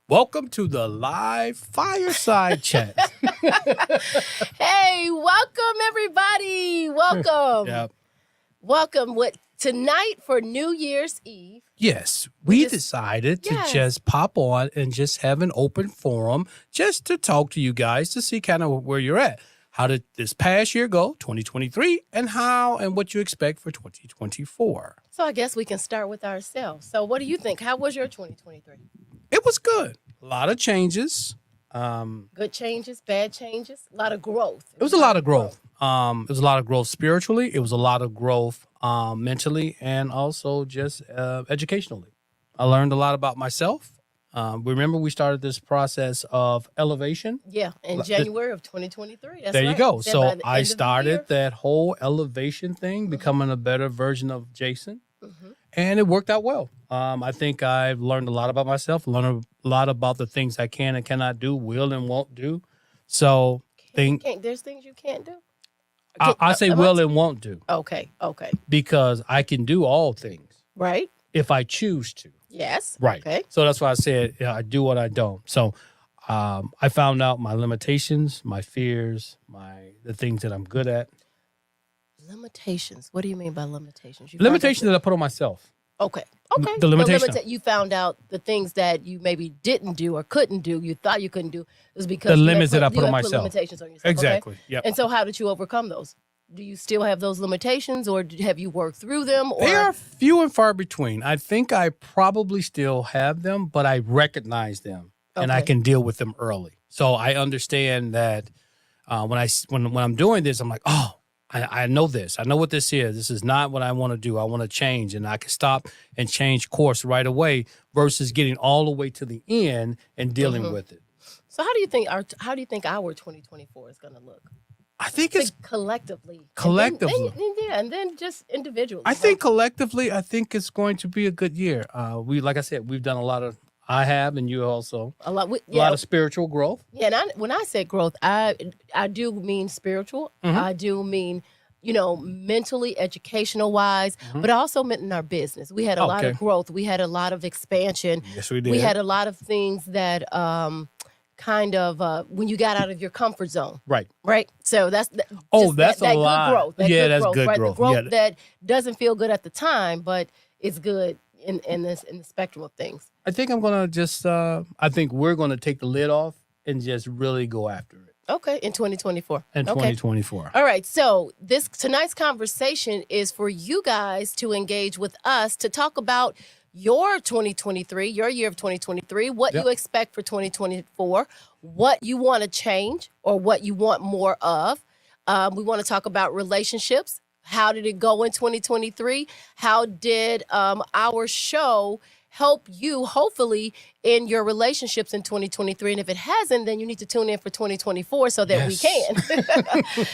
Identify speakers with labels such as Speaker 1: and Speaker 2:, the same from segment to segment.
Speaker 1: Welcome to the live Fireside chat.
Speaker 2: Hey, welcome everybody. Welcome.
Speaker 1: Yep.
Speaker 2: Welcome. Tonight for New Year's Eve?
Speaker 1: Yes, we decided to just pop on and just have an open forum just to talk to you guys to see kind of where you're at. How did this past year go, 2023, and what you expect for 2024?
Speaker 2: So I guess we can start with ourselves. So what do you think? How was your 2023?
Speaker 1: It was good. A lot of changes.
Speaker 2: Good changes, bad changes, a lot of growth.
Speaker 1: It was a lot of growth. It was a lot of growth spiritually. It was a lot of growth mentally and also just educationally. I learned a lot about myself. Remember, we started this process of elevation.
Speaker 2: Yeah, in January of 2023. That's
Speaker 1: there you
Speaker 2: right.
Speaker 1: go.
Speaker 2: Then
Speaker 1: So I started that whole elevation thing, becoming a better version of Jason. And it worked out well. I think I've learned a lot about myself, learned a lot about the things I can and cannot do, will and won't do. So
Speaker 2: there's things you can't do?
Speaker 1: I say will and won't do.
Speaker 2: Okay.
Speaker 1: Because I can do all things.
Speaker 2: Right.
Speaker 1: If I choose to.
Speaker 2: Yes.
Speaker 1: Right.
Speaker 2: Okay.
Speaker 1: So that's why I said I do what I don't. So I found out my limitations, my fears, the things that I'm good at.
Speaker 2: Limitations. What do you mean by limitations?
Speaker 1: Limitations that I put on myself.
Speaker 2: Okay.
Speaker 1: The limitation.
Speaker 2: You found out the things that you maybe didn't do or couldn't do, you thought you couldn't do, is because
Speaker 1: the limits that I put on myself.
Speaker 2: Limitations on yourself.
Speaker 1: Exactly.
Speaker 2: Okay?
Speaker 1: Yep.
Speaker 2: And so how did you overcome those? Do you still have those limitations or have you worked through them? Or?
Speaker 1: They are few and far between. I think I probably still have them, but I recognize them and I can deal with them early. So I understand that when I'm doing this, I'm like, oh, I know this. I know what this is. This is not what I want to do. I want to change, and I can stop and change course right away versus getting all the way to the end and dealing with it.
Speaker 2: So how do you think our 2024 is going to look?
Speaker 1: I think it's
Speaker 2: collectively. And then just individually.
Speaker 1: I think collectively, I think it's going to be a good year. Like I said, we've done a lot of. I have, and you also.
Speaker 2: A lot of
Speaker 1: spiritual growth.
Speaker 2: Yeah, and when I say growth, I do mean spiritual. I do mean, mentally, educational wise, but I also meant in our business. We had a lot of growth. We had a lot of expansion.
Speaker 1: Yes, we did.
Speaker 2: We had a lot of things that when you got out of your comfort zone.
Speaker 1: Right.
Speaker 2: So that's
Speaker 1: that's a lot.
Speaker 2: Good growth.
Speaker 1: That's good
Speaker 2: right?
Speaker 1: growth.
Speaker 2: The growth that doesn't feel good at the time, but it's good in the spectrum of things.
Speaker 1: I think I'm gonna just. I think we're gonna take the lid off and just really go after it.
Speaker 2: Okay, in 2024.
Speaker 1: In 2024.
Speaker 2: All right. So tonight's conversation is for you guys to engage with us to talk about your 2023, your year of 2023, what you expect for 2024, what you want to change or what you want more of. We want to talk about relationships. How did it go in 2023? How did our show help you, hopefully, in your relationships in 2023? And if it hasn't, then you need to tune in for 2024 so that we can.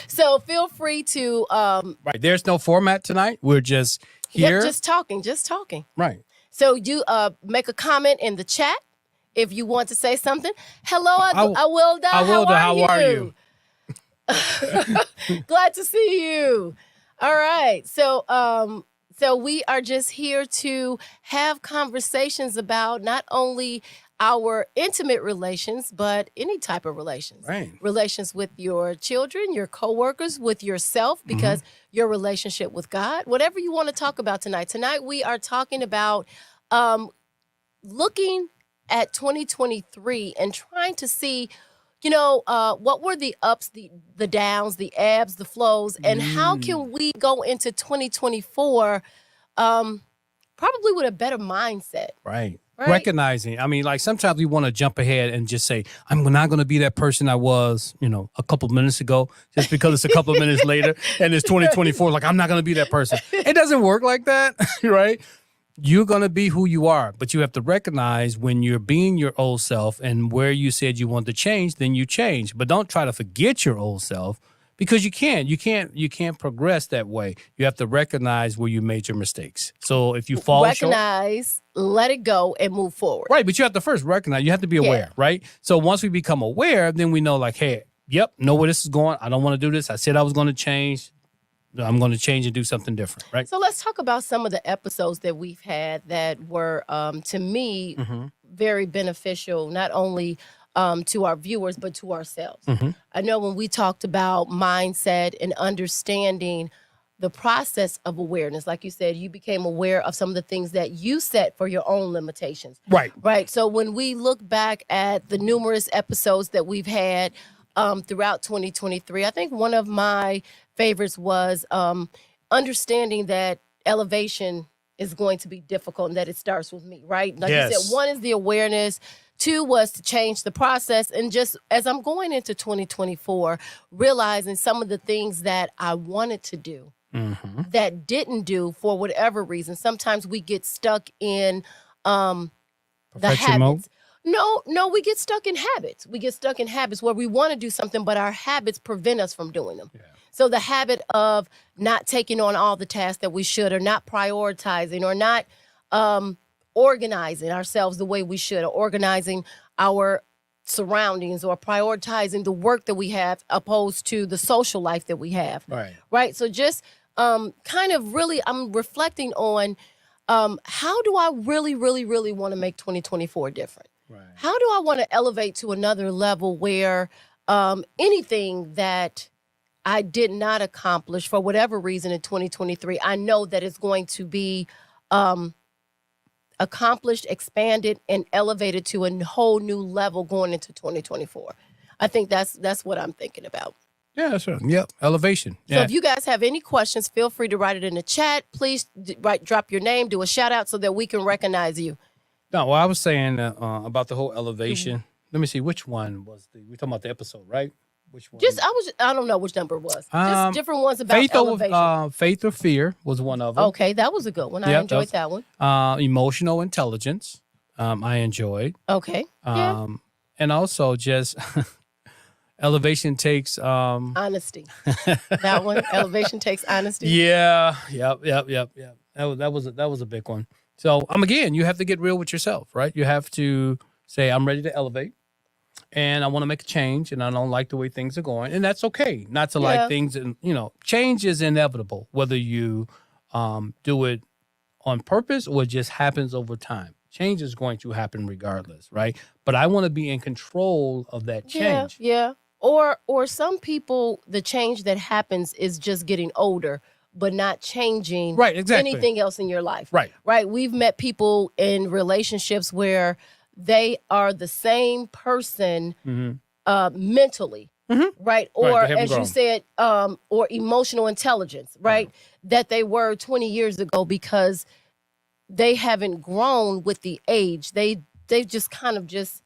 Speaker 2: So feel free to...
Speaker 1: right. There's no format tonight. We're just here.
Speaker 2: Just talking.
Speaker 1: Right.
Speaker 2: So you make a comment in the chat if you want to say something. Hello, Awilda. How are you? Glad to see you. All right. So we are just here to have conversations about not only our intimate relations, but any type of relations.
Speaker 1: Right.
Speaker 2: Relations with your children, your coworkers, with yourself, because your relationship with God, whatever you want to talk about tonight. Tonight we are talking about looking at 2023 and trying to see what were the ups, the downs, the ebbs, the flows, and how can we go into 2024 probably with a better mindset?
Speaker 1: Right. Recognizing. I mean, like sometimes we want to jump ahead and just say, I'm not going to be that person I was, a couple of minutes ago, just because it's a couple of minutes later and it's 2024. Like, I'm not going to be that person. It doesn't work like that, right? You're going to be who you are, but you have to recognize when you're being your old self and where you said you want to change, then you change. But don't try to forget your old self because you can't. You can't progress that way. You have to recognize where you made your mistakes. So if you fall short,
Speaker 2: let it go, and move forward.
Speaker 1: Right, but you have to first recognize. You have to be aware, right? So once we become aware, then we know like, hey, know where this is going. I don't want to do this. I said I was going to change. I'm going to change and do something different, right?
Speaker 2: So let's talk about some of the episodes that we've had that were, to me, very beneficial, not only to our viewers, but to ourselves. I know when we talked about mindset and understanding the process of awareness, like you said, you became aware of some of the things that you set for your own limitations.
Speaker 1: Right.
Speaker 2: Right. So when we look back at the numerous episodes that we've had throughout 2023, I think one of my favorites was understanding that elevation is going to be difficult and that it starts with me, right? Like you said, one is the awareness. Two was to change the process. And just as I'm going into 2024, realizing some of the things that I wanted to do that didn't do for whatever reason. Sometimes we get stuck in the
Speaker 1: Perfection mode?
Speaker 2: habits. No, we get stuck in habits. We get stuck in habits where we want to do something, but our habits prevent us from doing them. Yeah. So the habit of not taking on all the tasks that we should, or not prioritizing, or not organizing ourselves the way we should, or organizing our surroundings, or prioritizing the work that we have opposed to the social life that we have. Right. So just kind of really, I'm reflecting on how do I really, really, really want to make 2024 different? Right. How do I want to elevate to another level where anything that I did not accomplish for whatever reason in 2023, I know that it's going to be accomplished, expanded, and elevated to a whole new level going into 2024. I think that's what I'm thinking about.
Speaker 1: Yeah, sure. Yep. Elevation.
Speaker 2: So if you guys have any questions, feel free to write it in the chat. Please drop your name, do a shout out so that we can recognize you.
Speaker 1: No, well, I was saying about the whole elevation. Let me see, which one was we're talking about the episode, right? Which one?
Speaker 2: I don't know which number it was. Just different ones about elevation.
Speaker 1: Faith or fear was one of them.
Speaker 2: Okay, that was a good one. I enjoyed that one.
Speaker 1: Emotional intelligence, I enjoyed.
Speaker 2: Okay.
Speaker 1: And also just elevation takes
Speaker 2: honesty. That one, elevation takes honesty.
Speaker 1: Yeah. Yep. That was a big one. So again, you have to get real with yourself, right? You have to say, I'm ready to elevate. And I want to make a change, and I don't like the way things are going. And that's okay not to like things. And, change is inevitable, whether you do it on purpose or it just happens over time. Change is going to happen regardless, right? But I want to be in control of that change.
Speaker 2: Yeah. Or some people, the change that happens is just getting older, but not changing anything else in your life. Right. We've met people in relationships where they are the same person mentally, right? Or as you said, or emotional intelligence, right? That they were 20 years ago because they haven't grown with the age. They've just kind of just...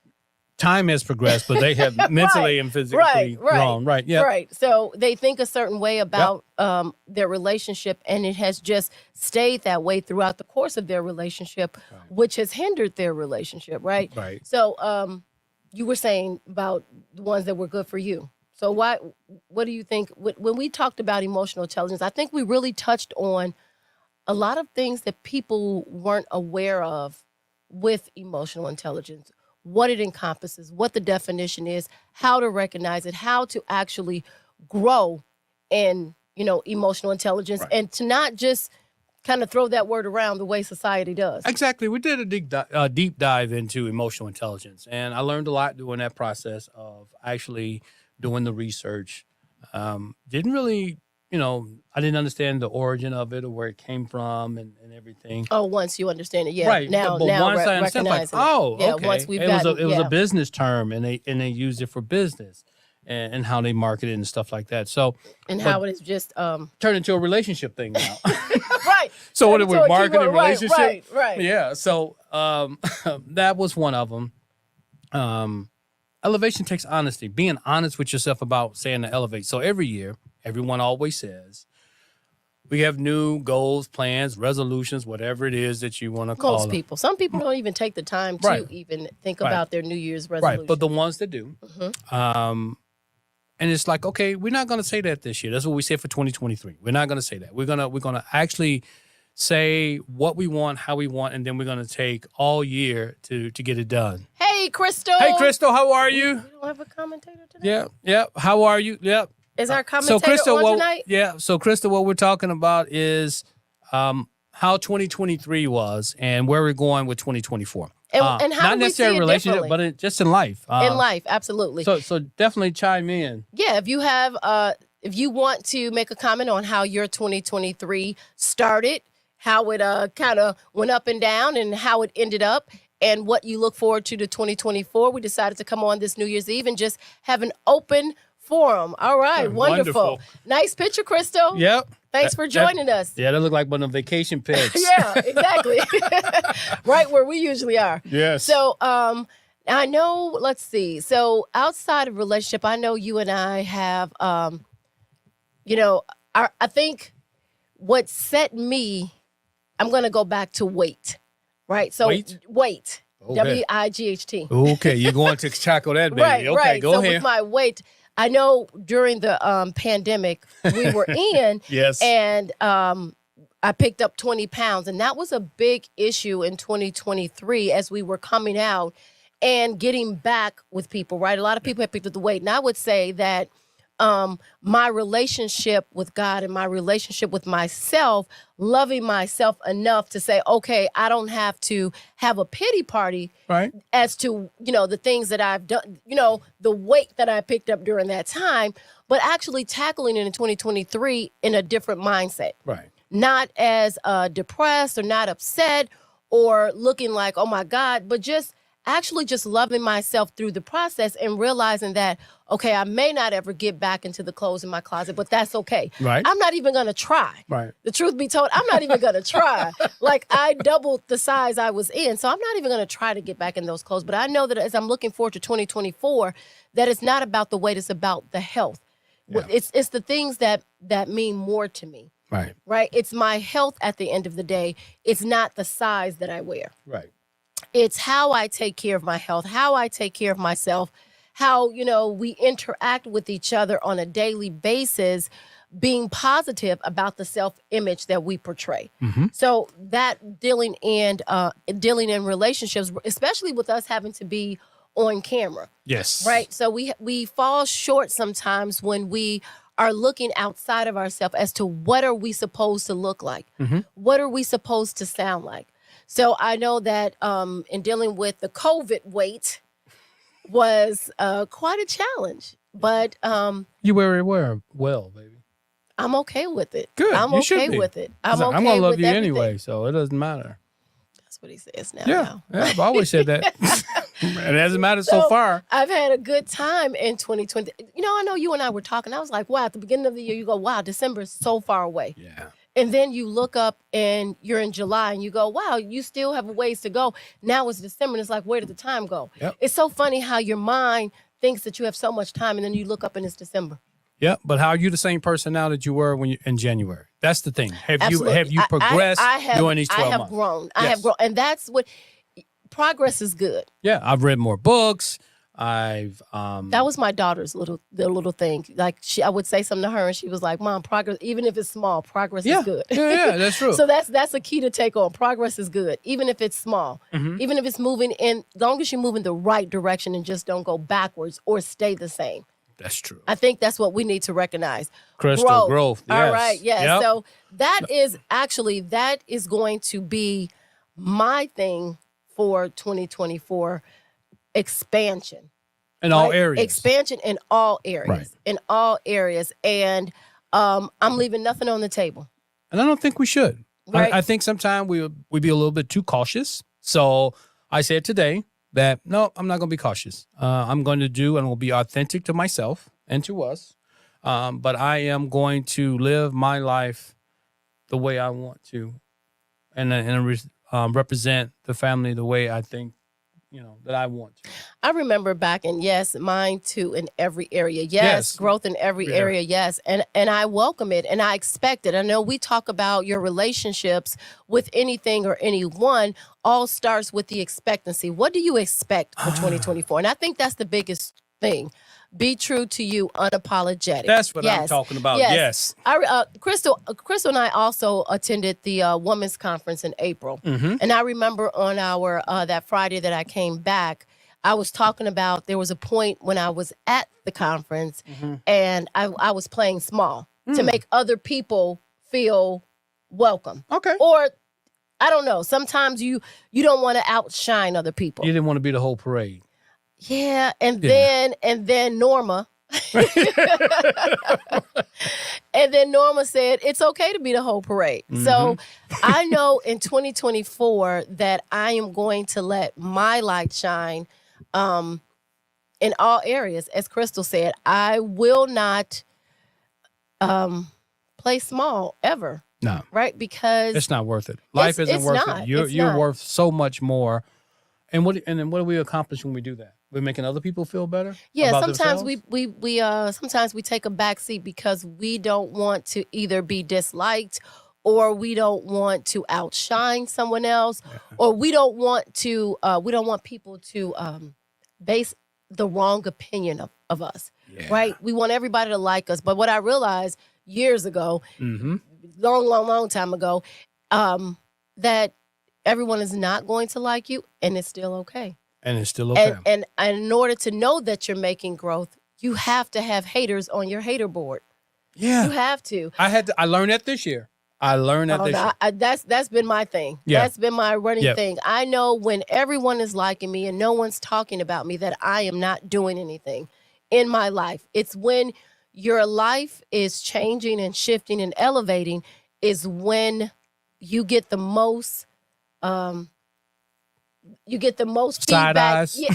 Speaker 1: Time has progressed, but they have mentally and physically grown. Right. Yeah.
Speaker 2: Right. So they think a certain way about their relationship, and it has just stayed that way throughout the course of their relationship, which has hindered their relationship. Right. So you were saying about the ones that were good for you. So what do you think when we talked about emotional intelligence? I think we really touched on a lot of things that people weren't aware of with emotional intelligence. What it encompasses, what the definition is, how to recognize it, how to actually grow in, emotional intelligence, and to not just kind of throw that word around the way society does.
Speaker 1: Exactly. We did a deep dive into emotional intelligence, and I learned a lot during that process of actually doing the research. Didn't really... I didn't understand the origin of it or where it came from and everything.
Speaker 2: Oh, once you understand it,
Speaker 1: right.
Speaker 2: Now,
Speaker 1: but once I understand, okay.
Speaker 2: Once we've
Speaker 1: it was a business term, and they used it for business and how they market it and stuff like that. So
Speaker 2: how it is just
Speaker 1: turned into a relationship thing now.
Speaker 2: Right.
Speaker 1: So what are we marketing relationship?
Speaker 2: Right.
Speaker 1: Yeah. So that was one of them. Elevation takes honesty. Being honest with yourself about saying to elevate. So every year, everyone always says, we have new goals, plans, resolutions, whatever it is that you want to call
Speaker 2: Most people. Some people don't even take the time to even think about their New Year's resolution.
Speaker 1: Right, but the ones that do. And it's like, okay, we're not going to say that this year. That's what we said for 2023. We're not going to say that. We're gonna actually say what we want, how we want, and then we're going to take all year to get it done.
Speaker 2: Hey, Crystal.
Speaker 1: Hey, Crystal, how are you?
Speaker 2: We don't have a commentator today?
Speaker 1: Yeah. How are you? Yep.
Speaker 2: Is our commentator on tonight?
Speaker 1: Yeah. So, Crystal, what we're talking about is how 2023 was and where we're going with 2024.
Speaker 2: And how
Speaker 1: not
Speaker 2: do we see
Speaker 1: necessarily
Speaker 2: it
Speaker 1: relationship,
Speaker 2: differently?
Speaker 1: but just in life.
Speaker 2: In life, absolutely.
Speaker 1: So definitely chime in.
Speaker 2: Yeah, if you want to make a comment on how your 2023 started, how it kind of went up and down and how it ended up, and what you look forward to 2024, we decided to come on this New Year's Eve and just have an open forum. All right, wonderful. Nice picture, Crystal.
Speaker 1: Yep.
Speaker 2: Thanks for joining us.
Speaker 1: Yeah, that looked like one of the vacation pics.
Speaker 2: Yeah, exactly. Right where we usually are.
Speaker 1: Yes.
Speaker 2: So, I know, let's see. So outside of relationship, I know you and I have, I think what set me, I'm going to go back to weight, right? So weight,
Speaker 1: Okay.
Speaker 2: WIGHT.
Speaker 1: Okay, you're going to tackle that, baby.
Speaker 2: Right,
Speaker 1: okay,
Speaker 2: right.
Speaker 1: go
Speaker 2: so
Speaker 1: ahead.
Speaker 2: With my weight, I know during the pandemic we were in,
Speaker 1: Yes.
Speaker 2: and I picked up 20 pounds, and that was a big issue in 2023 as we were coming out and getting back with people, right? A lot of people had picked up the weight, and I would say that my relationship with God and my relationship with myself, loving myself enough to say, okay, I don't have to have a pity party
Speaker 1: Right.
Speaker 2: as to, the things that I've done, the weight that I picked up during that time, but actually tackling it in 2023 in a different mindset.
Speaker 1: Right.
Speaker 2: Not as depressed or not upset or looking like, oh my God, but just loving myself through the process and realizing that, okay, I may not ever get back into the clothes in my closet, but that's okay.
Speaker 1: Right.
Speaker 2: I'm not even going to try.
Speaker 1: Right.
Speaker 2: The truth be told, I'm not even going to try. Like, I doubled the size I was in, so I'm not even going to try to get back in those clothes. But I know that as I'm looking forward to 2024, that it's not about the weight, it's about the health.
Speaker 1: Yeah.
Speaker 2: It's the things that mean more to me.
Speaker 1: Right.
Speaker 2: Right? It's my health at the end of the day. It's not the size that I wear.
Speaker 1: Right.
Speaker 2: It's how I take care of my health, how I take care of myself, how, we interact with each other on a daily basis, being positive about the self-image that we portray.
Speaker 1: Mm-hmm.
Speaker 2: So that dealing in relationships, especially with us having to be on camera.
Speaker 1: Yes.
Speaker 2: Right? So we fall short sometimes when we are looking outside of ourselves as to what are we supposed to look like?
Speaker 1: Mm-hmm.
Speaker 2: What are we supposed to sound like? So I know that in dealing with the COVID weight was quite a challenge, but
Speaker 1: you wear it well, baby.
Speaker 2: I'm okay with it.
Speaker 1: Good.
Speaker 2: I'm
Speaker 1: you should
Speaker 2: okay
Speaker 1: be.
Speaker 2: with it.
Speaker 1: I'm
Speaker 2: okay
Speaker 1: going to love
Speaker 2: with
Speaker 1: you
Speaker 2: everything.
Speaker 1: anyway, so it doesn't matter.
Speaker 2: That's what he says now.
Speaker 1: Yeah. I've always said that. And it hasn't mattered so far.
Speaker 2: I've had a good time in 2020. I know you and I were talking. I was like, wow, at the beginning of the year, you go, wow, December is so far away.
Speaker 1: Yeah.
Speaker 2: And then you look up and you're in July and you go, wow, you still have a ways to go. Now it's December and it's like, where did the time go?
Speaker 1: Yep.
Speaker 2: It's so funny how your mind thinks that you have so much time and then you look up and it's December.
Speaker 1: Yeah, but how are you the same person now that you were when you in January? That's the thing.
Speaker 2: Absolutely.
Speaker 1: Have you progressed during these 12
Speaker 2: I have
Speaker 1: months?
Speaker 2: grown.
Speaker 1: Yes.
Speaker 2: I have grown. And that's what progress is good.
Speaker 1: Yeah, I've read more books. I've
Speaker 2: That was my daughter's little thing. Like I would say something to her and she was like, Mom, progress, even if it's small, progress is good.
Speaker 1: Yeah, that's true.
Speaker 2: So that's a key to take on. Progress is good, even if it's small.
Speaker 1: Mm-hmm.
Speaker 2: Even if it's moving in, as long as you move in the right direction and just don't go backwards or stay the same.
Speaker 1: That's true.
Speaker 2: I think that's what we need to recognize.
Speaker 1: Crystal growth. Yes.
Speaker 2: All right. Yes.
Speaker 1: Yep.
Speaker 2: So that is going to be my thing for 2024, expansion.
Speaker 1: In all areas.
Speaker 2: Expansion in all areas.
Speaker 1: Right.
Speaker 2: In all areas. And I'm leaving nothing on the table.
Speaker 1: And I don't think we should.
Speaker 2: Right.
Speaker 1: I think sometimes we'd be a little bit too cautious. So I said today that, no, I'm not going to be cautious. I'm going to do and will be authentic to myself and to us. But I am going to live my life the way I want to and represent the family the way I think, that I want to.
Speaker 2: I remember back in, yes, mine too, in every area. Yes, growth in every area, yes. And I welcome it and I expect it. I know we talk about your relationships with anything or anyone, all starts with the expectancy. What do you expect for 2024? And I think that's the biggest thing. Be true to you, unapologetic.
Speaker 1: That's what I'm talking about. Yes.
Speaker 2: Crystal and I also attended the women's conference in April.
Speaker 1: Mm-hmm.
Speaker 2: And I remember on our that Friday that I came back, I was talking about there was a point when I was at the conference and I was playing small to make other people feel welcome.
Speaker 1: Okay.
Speaker 2: Or I don't know. Sometimes you don't want to outshine other people.
Speaker 1: You didn't want to be the whole parade.
Speaker 2: Yeah, and then Norma. And then Norma said, it's okay to be the whole parade. So I know in 2024 that I am going to let my light shine in all areas. As Crystal said, I will not play small ever.
Speaker 1: No.
Speaker 2: Right? Because
Speaker 1: it's not worth it. Life isn't worth it. You're worth so much more. And then what do we accomplish when we do that? We're making other people feel better?
Speaker 2: Yeah,
Speaker 1: about
Speaker 2: sometimes
Speaker 1: themselves?
Speaker 2: sometimes we take a back seat because we don't want to either be disliked, or we don't want to outshine someone else, or we don't want people to base the wrong opinion of us. Yeah. Right? We want everybody to like us. But what I realized years ago, long time ago, that everyone is not going to like you, and it's still okay.
Speaker 1: And it's still okay.
Speaker 2: And in order to know that you're making growth, you have to have haters on your hater board.
Speaker 1: Yeah.
Speaker 2: You have to.
Speaker 1: I learned that this year.
Speaker 2: That's been my thing.
Speaker 1: Yeah.
Speaker 2: That's been my running thing. I know when everyone is liking me and no one's talking about me that I am not doing anything in my life. It's when your life is changing and shifting and elevating is when you get the most
Speaker 1: side
Speaker 2: feedback.
Speaker 1: Eyes.
Speaker 2: Yeah.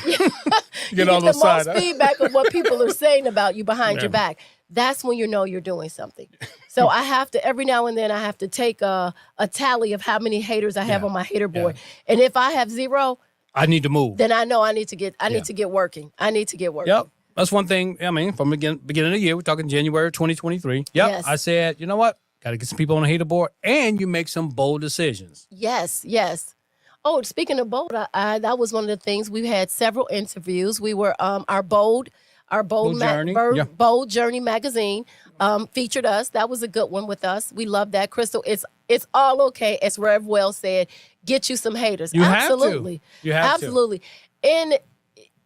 Speaker 1: You get all those
Speaker 2: most
Speaker 1: side eyes.
Speaker 2: feedback of what people are saying about you behind your back. That's when you know you're doing something. So I have to, every now and then, I have to take a tally of how many haters I have on my hater board. And if I have 0,
Speaker 1: I need to move.
Speaker 2: Then I know I need to get working. I need to get working.
Speaker 1: Yep. That's one thing. I mean, from the beginning of the year, we're talking January 2023. Yep.
Speaker 2: Yes.
Speaker 1: I said, you know what? Got to get some people on the hater board, and you make some bold decisions.
Speaker 2: Yes. Oh, speaking of bold, that was one of the things. We had several interviews. We were our bold Journey magazine featured us. That was a good one with us. We love that. Crystal, it's all okay. As Rev Well said, get you some haters.
Speaker 1: You
Speaker 2: Absolutely.
Speaker 1: have to. You have
Speaker 2: Absolutely. And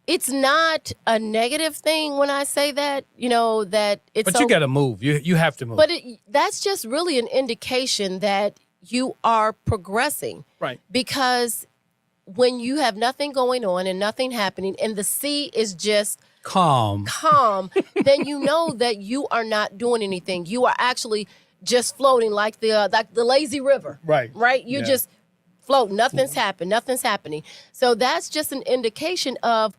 Speaker 2: it's not a negative thing when I say that, that it's.
Speaker 1: But you got to move. You have to move.
Speaker 2: But that's just really an indication that you are progressing.
Speaker 1: Right.
Speaker 2: Because when you have nothing going on and nothing happening and the sea is just calm, then you know that you are not doing anything. You are actually just floating like the lazy river.
Speaker 1: Right.
Speaker 2: Right? You're just floating. Nothing's happening. So that's just an indication of,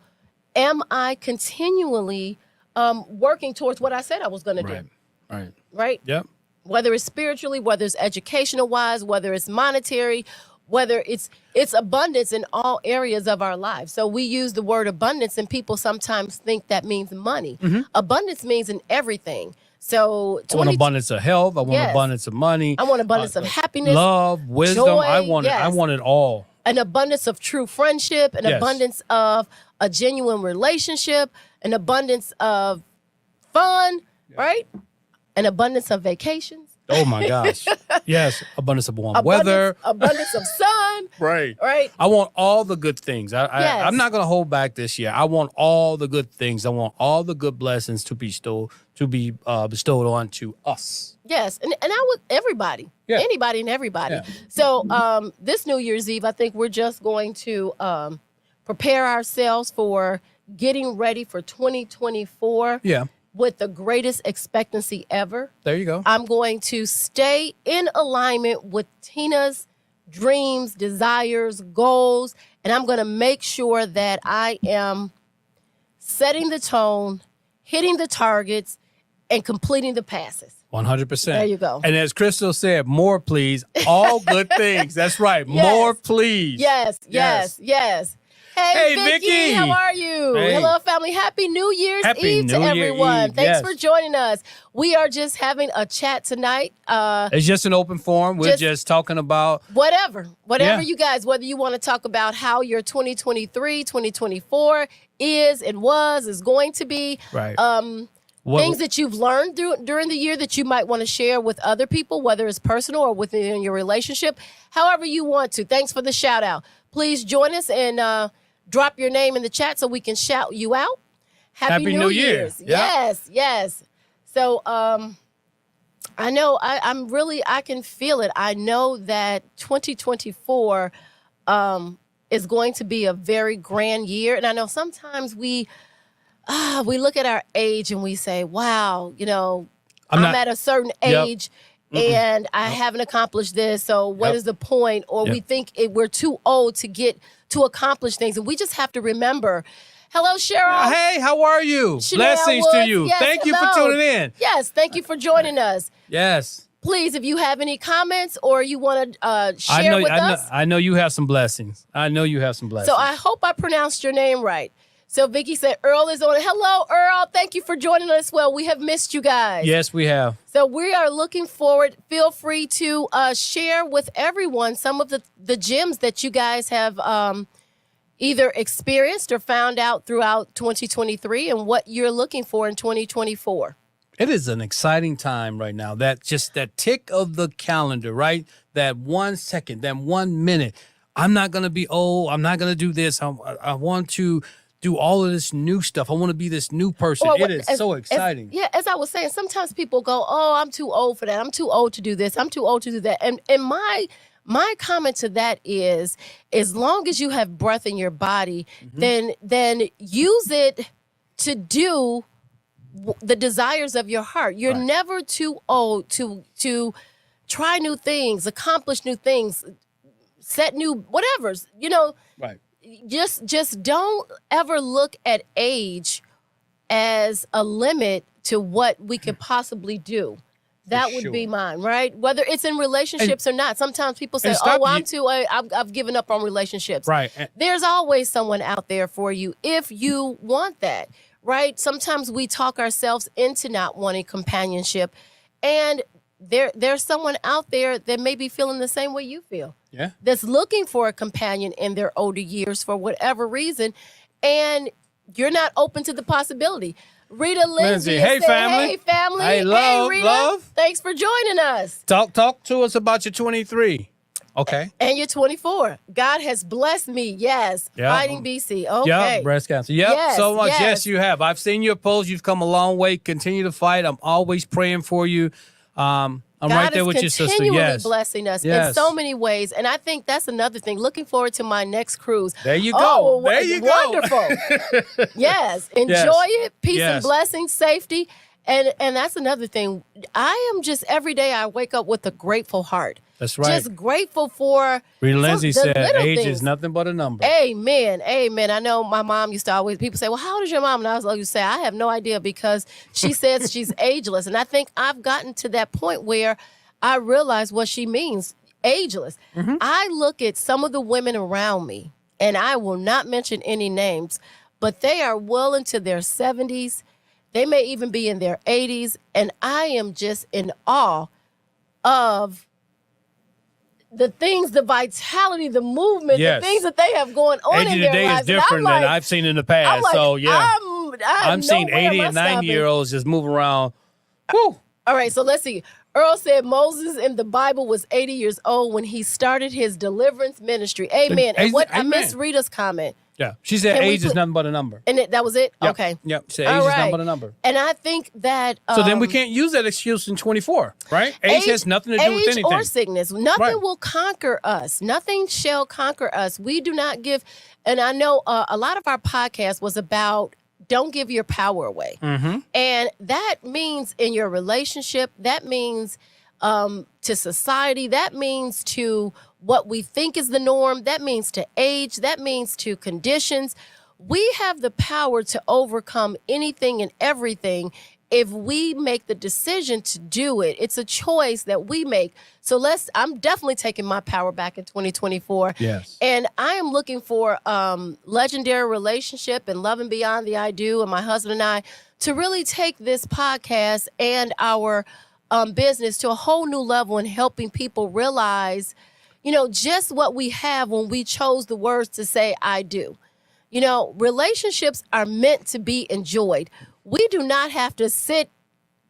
Speaker 2: am I continually working towards what I said I was going to do? Right?
Speaker 1: Yep.
Speaker 2: Whether it's spiritually, whether it's educational wise, whether it's monetary, whether it's abundance in all areas of our lives. So we use the word abundance, and people sometimes think that means money. Abundance means in everything. So
Speaker 1: I want abundance of health. I want abundance of money.
Speaker 2: I want abundance of happiness,
Speaker 1: love, wisdom.
Speaker 2: Joy,
Speaker 1: I want it all.
Speaker 2: An abundance of true friendship, an abundance of a genuine relationship, an abundance of fun, right? An abundance of vacations.
Speaker 1: Oh my gosh. Yes. Abundance of warm weather.
Speaker 2: Abundance of sun.
Speaker 1: Right.
Speaker 2: I
Speaker 1: want all the good things. I'm not going to hold back this year. I want all the good things. I want all the good blessings to be bestowed onto us.
Speaker 2: Yes. And I would, everybody, anybody and everybody. Yeah. So this New Year's Eve, I think we're just going to prepare ourselves for getting ready for 2024.
Speaker 1: Yeah.
Speaker 2: With the greatest expectancy ever.
Speaker 1: There you go.
Speaker 2: I'm going to stay in alignment with Tina's dreams, desires, goals, and I'm going to make sure that I am setting the tone, hitting the targets, and completing the passes.
Speaker 1: 100%.
Speaker 2: There you go.
Speaker 1: And as Crystal said, more please, all good things. That's right. Yes. More please.
Speaker 2: Yes. Hey, Vicky, how are you?
Speaker 1: Hey.
Speaker 2: Hello, family. Happy New Year's Eve to everyone. Thanks for joining us. We are just having a chat tonight.
Speaker 1: It's just an open forum. We're just talking about
Speaker 2: whatever you guys, whether you want to talk about how your 2023, 2024 is going to be.
Speaker 1: Right.
Speaker 2: Things that you've learned during the year that you might want to share with other people, whether it's personal or within your relationship, however you want to. Thanks for the shout out. Please join us and drop your name in the chat so we can shout you out. Happy New Year's.
Speaker 1: Yeah.
Speaker 2: Yes. So I I know. I can feel it. I know that 2024 is going to be a very grand year. And I know sometimes we look at our age and we say, wow, I'm at a certain age and I haven't accomplished this. So what is the point? Or we think we're too old to accomplish things. And we just have to remember. Hello, Cheryl.
Speaker 1: Hey, how are you?
Speaker 2: Chanel
Speaker 1: Blessings
Speaker 2: Woods.
Speaker 1: to you.
Speaker 2: Yes,
Speaker 1: thank you
Speaker 2: hello.
Speaker 1: for tuning in.
Speaker 2: Yes, thank you for joining us.
Speaker 1: Yes.
Speaker 2: Please, if you have any comments or you want to share with us.
Speaker 1: I know you have some blessings. So
Speaker 2: I hope I pronounced your name right. So Vicky said Earl is on it. Hello, Earl. Thank you for joining us. Well, we have missed you guys.
Speaker 1: Yes, we have.
Speaker 2: So we are looking forward. Feel free to share with everyone some of the gems that you guys have either experienced or found out throughout 2023 and what you're looking for in 2024.
Speaker 1: It is an exciting time right now. That tick of the calendar, right? That 1 second, that 1 minute. I'm not going to be old. I'm not going to do this. I want to do all of this new stuff. I want to be this new person. It is so exciting.
Speaker 2: As I was saying, sometimes people go, oh, I'm too old for that. I'm too old to do this. I'm too old to do that. And my comment to that is, as long as you have breath in your body, then use it to do the desires of your heart. You're never too old to try new things, accomplish new things, set new whatevers.
Speaker 1: Right.
Speaker 2: Just don't ever look at age as a limit to what we could possibly do. That would be mine, right? Whether it's in relationships or not. Sometimes people say, I've given up on relationships.
Speaker 1: Right.
Speaker 2: There's always someone out there for you if you want that, right? Sometimes we talk ourselves into not wanting companionship. And there's someone out there that may be feeling the same way you feel.
Speaker 1: Yeah.
Speaker 2: That's looking for a companion in their older years for whatever reason. And you're not open to the possibility. Rita Lindsay,
Speaker 1: hey,
Speaker 2: said,
Speaker 1: family.
Speaker 2: Hey, family.
Speaker 1: Hey, love,
Speaker 2: Rita.
Speaker 1: love.
Speaker 2: Thanks for joining us.
Speaker 1: Talk to us about your 23. Okay.
Speaker 2: And you're 24. God has blessed me. Yes.
Speaker 1: Yep.
Speaker 2: Fighting BC. Okay.
Speaker 1: Yeah, breast cancer. Yep,
Speaker 2: Yes,
Speaker 1: so much.
Speaker 2: yes.
Speaker 1: Yes, you have. I've seen your posts. You've come a long way. Continue to fight. I'm always praying for you. I'm right there with your sister.
Speaker 2: God is continually
Speaker 1: Yes.
Speaker 2: blessing us in
Speaker 1: Yes.
Speaker 2: so many ways. And I think that's another thing. Looking forward to my next cruise.
Speaker 1: There you go.
Speaker 2: Oh,
Speaker 1: There you go.
Speaker 2: wonderful. Yes. Enjoy it. Peace and
Speaker 1: Yes.
Speaker 2: blessings, safety. And that's another thing. I am just, every day I wake up with a grateful heart.
Speaker 1: That's right.
Speaker 2: Just grateful for
Speaker 1: Rita Lindsay
Speaker 2: the
Speaker 1: said
Speaker 2: little
Speaker 1: age
Speaker 2: things.
Speaker 1: is nothing but a number.
Speaker 2: Amen. Amen. I know my mom used to always, people say, well, how old is your mom? And I was always say, I have no idea because she says she's ageless. And I think I've gotten to that point where I realize what she means, ageless. I look at some of the women around me, and I will not mention any names, but they are well into their 70s. They may even be in their 80s. And I am just in awe of the things, the vitality, the movement,
Speaker 1: Yes.
Speaker 2: the things that they have going on
Speaker 1: Age
Speaker 2: in
Speaker 1: of
Speaker 2: their
Speaker 1: today is
Speaker 2: lives. And I'm
Speaker 1: different
Speaker 2: like,
Speaker 1: than I've seen in the
Speaker 2: I'm
Speaker 1: past.
Speaker 2: like,
Speaker 1: So, yeah.
Speaker 2: I'm
Speaker 1: seeing
Speaker 2: nowhere
Speaker 1: 80 and
Speaker 2: am I
Speaker 1: 90-year-olds just move around. Whew.
Speaker 2: All right, so let's see. Earl said Moses in the Bible was 80 years old when he started his deliverance ministry. Amen. And I missed Rita's comment.
Speaker 1: Yeah. She said
Speaker 2: Can we
Speaker 1: age is
Speaker 2: put-
Speaker 1: nothing but a number.
Speaker 2: And that was it?
Speaker 1: Yep.
Speaker 2: Okay.
Speaker 1: Yep. She said
Speaker 2: All
Speaker 1: age is
Speaker 2: right.
Speaker 1: nothing but a number.
Speaker 2: And I think that
Speaker 1: So then we can't use that excuse in 24, right? Age has nothing to do with anything.
Speaker 2: or sickness. Nothing
Speaker 1: Right.
Speaker 2: will conquer us. Nothing shall conquer us. We do not give. And I know a lot of our podcast was about don't give your power away. And that means in your relationship, that means to society, that means to what we think is the norm, that means to age, that means to conditions. We have the power to overcome anything and everything if we make the decision to do it. It's a choice that we make. So I'm definitely taking my power back in 2024.
Speaker 1: Yes.
Speaker 2: And I am looking for legendary relationship and loving beyond the I do and my husband and I to really take this podcast and our business to a whole new level and helping people realize, just what we have when we chose the words to say, I do. Relationships are meant to be enjoyed. We do not have to sit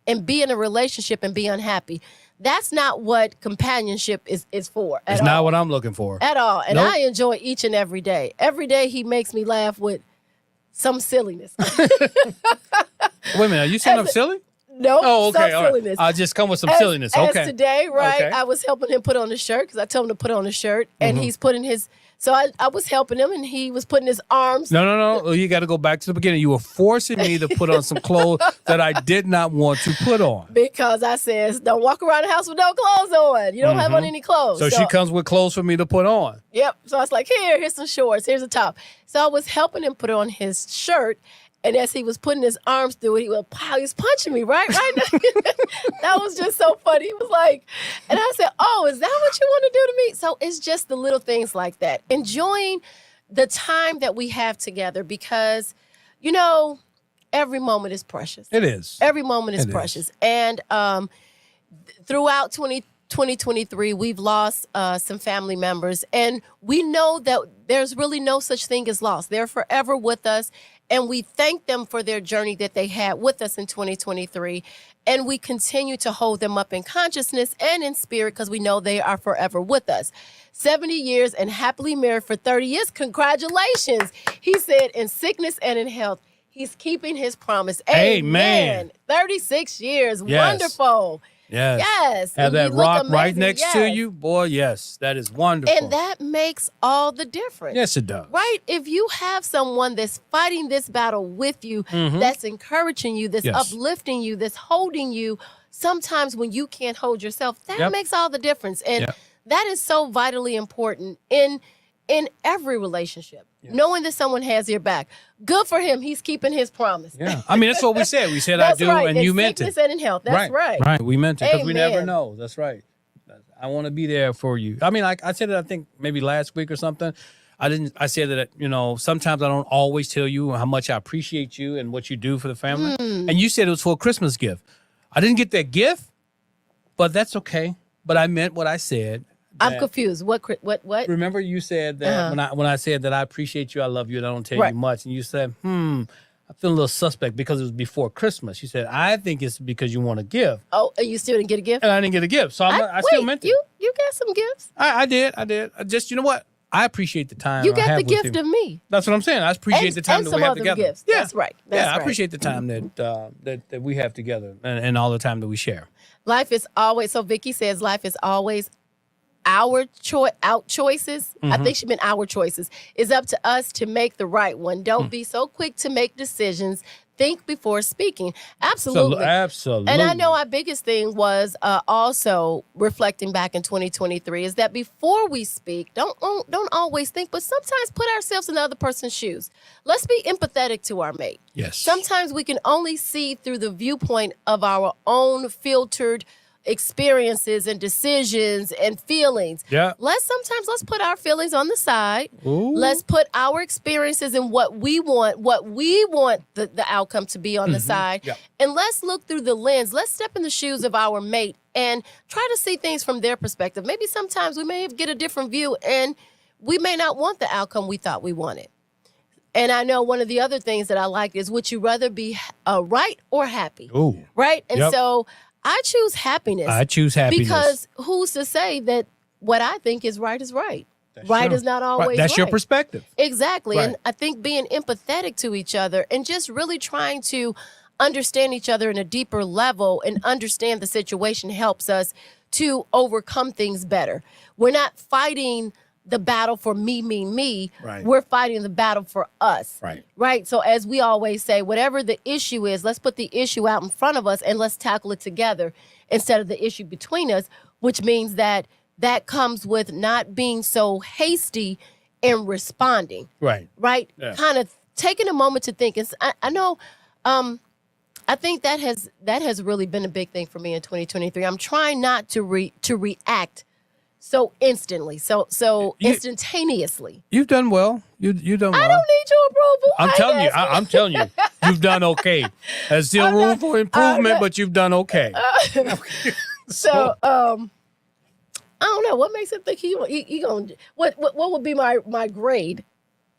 Speaker 2: and be in a relationship and be unhappy. That's not what companionship is for.
Speaker 1: It's not what I'm looking for.
Speaker 2: At all. And
Speaker 1: Nope.
Speaker 2: I enjoy each and every day. Every day he makes me laugh with some silliness.
Speaker 1: Wait a minute. Are you saying I'm silly?
Speaker 2: Nope.
Speaker 1: Oh, okay.
Speaker 2: So
Speaker 1: All right.
Speaker 2: silliness.
Speaker 1: I'll just come with some
Speaker 2: As-
Speaker 1: silliness.
Speaker 2: As
Speaker 1: Okay.
Speaker 2: today, right?
Speaker 1: Okay.
Speaker 2: I was helping him put on a shirt because I told him to put on a shirt, and
Speaker 1: Mm-hmm.
Speaker 2: he's putting his. So I was helping him, and he was putting his arms.
Speaker 1: No. You got to go back to the beginning. You were forcing me to put on some clothes that I did not want to put on.
Speaker 2: Because I says, don't walk around the house with no clothes on. You don't have on any clothes.
Speaker 1: So she comes with clothes for me to put on.
Speaker 2: Yep. So I was like, here's some shorts. Here's a top. So I was helping him put on his shirt. And as he was putting his arms through it, he was punching me, right? That was just so funny. He was like, and I said, oh, is that what you want to do to me? So it's just the little things like that. Enjoying the time that we have together because, every moment is precious.
Speaker 1: It is.
Speaker 2: Every moment is
Speaker 1: It
Speaker 2: precious.
Speaker 1: is.
Speaker 2: And throughout 2023, we've lost some family members. And we know that there's really no such thing as loss. They're forever with us. And we thank them for their journey that they had with us in 2023. And we continue to hold them up in consciousness and in spirit because we know they are forever with us. 70 years and happily married for 30 years. Congratulations. He said in sickness and in health, he's keeping his promise.
Speaker 1: Amen.
Speaker 2: 36 years.
Speaker 1: Yes.
Speaker 2: Wonderful.
Speaker 1: Yes.
Speaker 2: Yes.
Speaker 1: Have
Speaker 2: And
Speaker 1: that
Speaker 2: you look
Speaker 1: rock right
Speaker 2: amazing.
Speaker 1: next to
Speaker 2: Yes.
Speaker 1: you. Boy, yes. That is wonderful.
Speaker 2: And that makes all the difference.
Speaker 1: Yes, it does.
Speaker 2: Right? If you have someone that's fighting this battle with you, that's encouraging you, that's
Speaker 1: Yes.
Speaker 2: uplifting you, that's holding you, sometimes when you can't hold yourself, that
Speaker 1: Yep.
Speaker 2: makes all the difference. And
Speaker 1: Yep.
Speaker 2: that is so vitally important in every relationship. Knowing that someone has your back. Good for him. He's keeping his promise.
Speaker 1: Yeah. I mean, that's what we said. We said I
Speaker 2: That's
Speaker 1: do,
Speaker 2: right.
Speaker 1: and
Speaker 2: in
Speaker 1: you meant
Speaker 2: sickness
Speaker 1: it.
Speaker 2: and in health. That's right.
Speaker 1: Right. We meant it because we never
Speaker 2: Amen.
Speaker 1: know. That's right. I want to be there for you. I mean, like I said it, I think maybe last week or something. I said that, sometimes I don't always tell you how much I appreciate you and what you do for the family. And you said it was for a Christmas gift. I didn't get that gift, but that's okay. But I meant what I said.
Speaker 2: I'm confused. What?
Speaker 1: Remember you said that when I said that I appreciate you, I love you, and I don't tell
Speaker 2: Right.
Speaker 1: you much, and you said, I feel a little suspect because it was before Christmas. You said, I think it's because you want to give.
Speaker 2: Oh, you still didn't get a gift?
Speaker 1: And I didn't get a gift. So I still meant it.
Speaker 2: You got some gifts.
Speaker 1: I did. I just, you know what? I appreciate the time
Speaker 2: You
Speaker 1: I
Speaker 2: got
Speaker 1: have
Speaker 2: the
Speaker 1: with
Speaker 2: gift
Speaker 1: you.
Speaker 2: of me.
Speaker 1: That's what I'm saying. I appreciate
Speaker 2: And-
Speaker 1: the time
Speaker 2: and
Speaker 1: that
Speaker 2: some
Speaker 1: we have
Speaker 2: other
Speaker 1: together.
Speaker 2: gifts.
Speaker 1: Yeah.
Speaker 2: That's right.
Speaker 1: Yeah,
Speaker 2: That's
Speaker 1: I
Speaker 2: right.
Speaker 1: appreciate the time that we have together and all the time that we share.
Speaker 2: Life is always, so Vicky says, life is always our choices. I think she meant our choices. It's up to us to make the right one. Don't be so quick to make decisions. Think before speaking. Absolutely.
Speaker 1: Absolutely.
Speaker 2: And I know our biggest thing was also reflecting back in 2023 is that before we speak, don't always think, but sometimes put ourselves in the other person's shoes. Let's be empathetic to our mate.
Speaker 1: Yes.
Speaker 2: Sometimes we can only see through the viewpoint of our own filtered experiences and decisions and feelings.
Speaker 1: Yeah.
Speaker 2: Let's put our feelings on the side.
Speaker 1: Ooh.
Speaker 2: Let's put our experiences and what we want the outcome to be on the side.
Speaker 1: Yeah.
Speaker 2: And let's look through the lens. Let's step in the shoes of our mate and try to see things from their perspective. Maybe sometimes we may get a different view and we may not want the outcome we thought we wanted. And I know one of the other things that I like is, would you rather be right or happy?
Speaker 1: Ooh.
Speaker 2: Right? And
Speaker 1: Yep.
Speaker 2: so I choose happiness.
Speaker 1: I choose happiness.
Speaker 2: Because who's to say that what I think is right is right?
Speaker 1: That's
Speaker 2: Right
Speaker 1: true.
Speaker 2: is not always right.
Speaker 1: That's your perspective.
Speaker 2: Exactly.
Speaker 1: Right.
Speaker 2: And I think being empathetic to each other and just really trying to understand each other in a deeper level and understand the situation helps us to overcome things better. We're not fighting the battle for me.
Speaker 1: Right.
Speaker 2: We're fighting the battle for us.
Speaker 1: Right.
Speaker 2: Right. So as we always say, whatever the issue is, let's put the issue out in front of us and let's tackle it together instead of the issue between us, which means that comes with not being so hasty in responding.
Speaker 1: Right.
Speaker 2: Right.
Speaker 1: Yeah.
Speaker 2: Kind of taking a moment to think. And I know, I think that has really been a big thing for me in 2023. I'm trying not to react so instantly, so instantaneously.
Speaker 1: You've done well. You done well.
Speaker 2: I don't need your approval.
Speaker 1: I'm
Speaker 2: I
Speaker 1: telling you.
Speaker 2: ain't asking.
Speaker 1: I'm telling you. You've done okay. There's still room for improvement, but you've done okay.
Speaker 2: So, I don't know what makes him think he gonna. What would be my grade,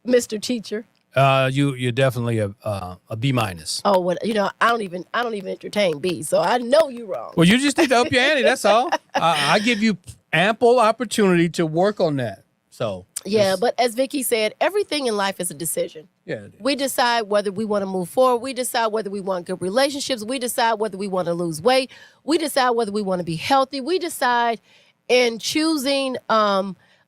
Speaker 2: Mr. Teacher?
Speaker 1: You're definitely a B minus.
Speaker 2: Oh, what I don't even entertain B, so I know you wrong.
Speaker 1: Well, you just need to up your ante. That's all. I give you ample opportunity to work on that. So
Speaker 2: Yeah, but as Vicky said, everything in life is a decision.
Speaker 1: Yeah.
Speaker 2: We decide whether we want to move forward. We decide whether we want good relationships. We decide whether we want to lose weight. We decide whether we want to be healthy. We decide in choosing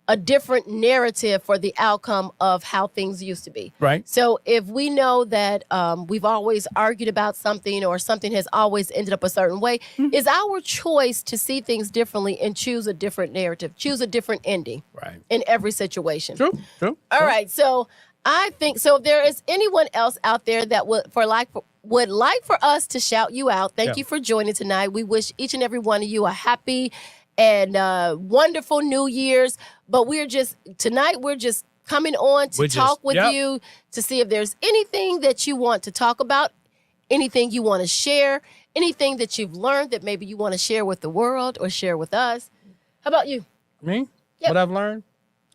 Speaker 2: a different narrative for the outcome of how things used to be.
Speaker 1: Right.
Speaker 2: So if we know that we've always argued about something or something has always ended up a certain way, it's our choice to see things differently and choose a different narrative, choose a different ending in every situation.
Speaker 1: True.
Speaker 2: All right. So I think so. If there is anyone else out there that would like for us to shout you out, thank you for joining tonight. We wish each and every one of you a happy and wonderful New Year's. But we're just coming on to talk with you to see if there's anything that you want to talk about, anything you want to share, anything that you've learned that maybe you want to share with the world or share with us. How about you?
Speaker 1: Me?
Speaker 2: Yep.
Speaker 1: What I've learned?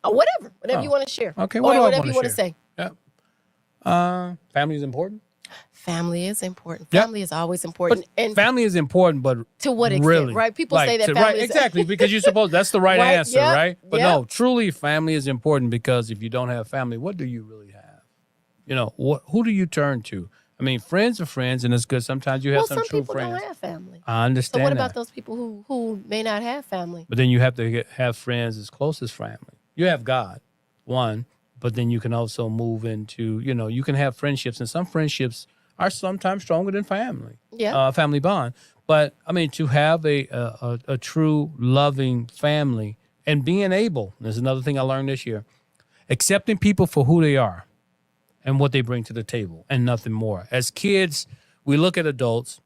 Speaker 2: Or whatever you want to share.
Speaker 1: Okay,
Speaker 2: or
Speaker 1: whatever
Speaker 2: you want to say.
Speaker 1: Yeah. Family is important.
Speaker 2: Family is important.
Speaker 1: Yep.
Speaker 2: Family is always important.
Speaker 1: And family is important, but
Speaker 2: to what extent,
Speaker 1: really,
Speaker 2: right? People say that family
Speaker 1: right,
Speaker 2: is
Speaker 1: exactly, because you're supposed that's the right answer,
Speaker 2: Yep.
Speaker 1: right? But
Speaker 2: Yep.
Speaker 1: no, truly family is important because if you don't have family, what do you really have? You know, who do you turn to? I mean, friends are friends, and it's good. Sometimes you have some true
Speaker 2: people
Speaker 1: friends.
Speaker 2: don't have family.
Speaker 1: I understand.
Speaker 2: So what
Speaker 1: that.
Speaker 2: about those people who may not have family?
Speaker 1: But then you have to have friends as close as family. You have God, one, but then you can also move into, you can have friendships, and some friendships are sometimes stronger than family.
Speaker 2: Yeah.
Speaker 1: Family bond. But I mean, to have a true loving family and being able, there's another thing I learned this year, accepting people for who they are and what they bring to the table and nothing more. As kids, we look at adults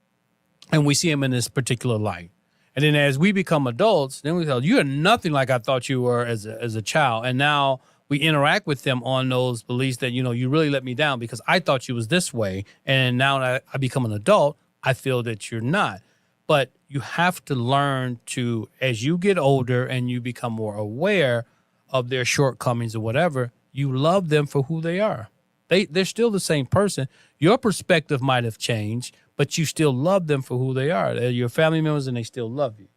Speaker 1: and we see them in this particular light. And then as we become adults, then we tell you are nothing like I thought you were as a child. And now we interact with them on those beliefs that, you really let me down because I thought you was this way. And now that I become an adult, I feel that you're not. But you have to learn to, as you get older and you become more aware of their shortcomings or whatever, you love them for who they are. They're still the same person. Your perspective might have changed, but you still love them for who they are. They're your family members and they still love you.